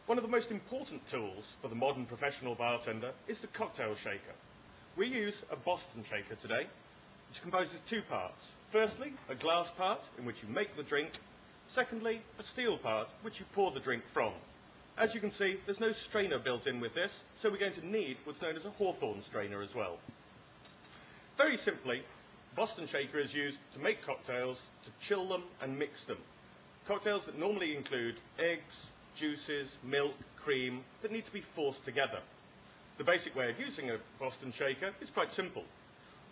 One of the most important tools for the modern professional bartender is the cocktail shaker. We use a Boston shaker today, which composes two parts. Firstly, a glass part in which you make the drink. Secondly, a steel part which you pour the drink from. As you can see, there's no strainer built in with this, so we're going to need what's known as a Hawthorne strainer as well. Very simply, Boston shaker is used to make cocktails, to chill them and mix them. Cocktails that normally include eggs, juices, milk, cream, that need to be forced together. The basic way of using a Boston shaker is quite simple.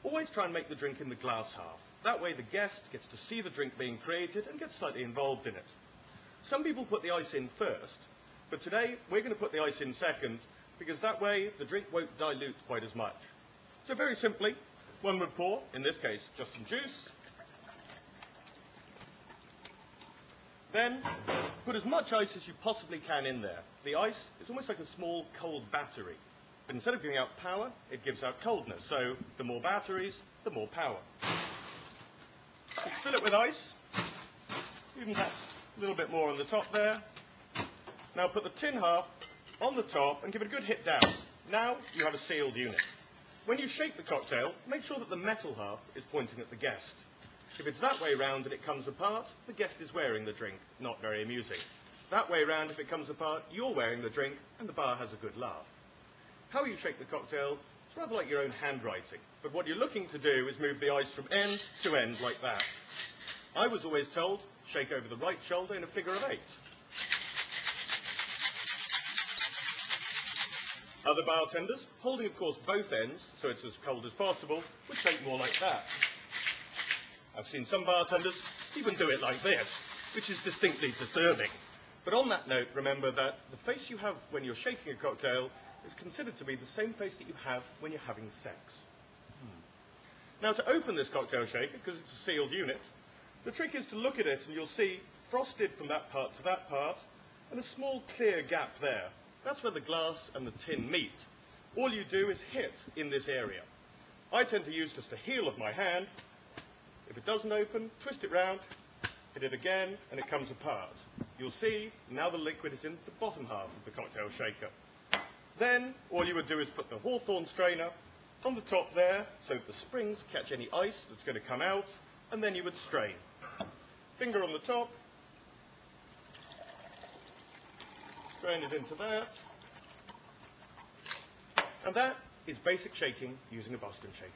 Always try and make the drink in the glass half. That way the guest gets to see the drink being created and gets slightly involved in it. Some people put the ice in first, but today we're going to put the ice in second, because that way the drink won't dilute quite as much. So very simply, one would pour, in this case, just some juice. Then, put as much ice as you possibly can in there. The ice is almost like a small cold battery. But instead of giving out power, it gives out coldness. So, the more batteries, the more power. Fill it with ice. Even that a little bit more on the top there. Now put the tin half on the top and give it a good hit down. Now you have a sealed unit. When you shake the cocktail, make sure that the metal half is pointing at the guest. If it's that way round and it comes apart, the guest is wearing the drink. Not very amusing. That way round, if it comes apart, you're wearing the drink and the bar has a good laugh. How you shake the cocktail is rather like your own handwriting, but what you're looking to do is move the ice from end to end like that. I was always told, shake over the right shoulder in a figure of 8. Other bartenders, holding of course both ends, so it's as cold as possible, would shake more like that. I've seen some bartenders even do it like this, which is distinctly disturbing. But on that note, remember that the face you have when you're shaking a cocktail is considered to be the same face that you have when you're having sex. Now to open this cocktail shaker, because it's a sealed unit, the trick is to look at it and you'll see frosted from that part to that part, and a small clear gap there. That's where the glass and the tin meet. All you do is hit in this area. I tend to use just the heel of my hand. If it doesn't open, twist it round, hit it again, and it comes apart. You'll see now the liquid is in the bottom half of the cocktail shaker. Then all you would do is put the Hawthorne strainer on the top there, so that the springs catch any ice that's going to come out, and then you would strain. Finger on the top, strain it into that, and that is basic shaking using a Boston shaker.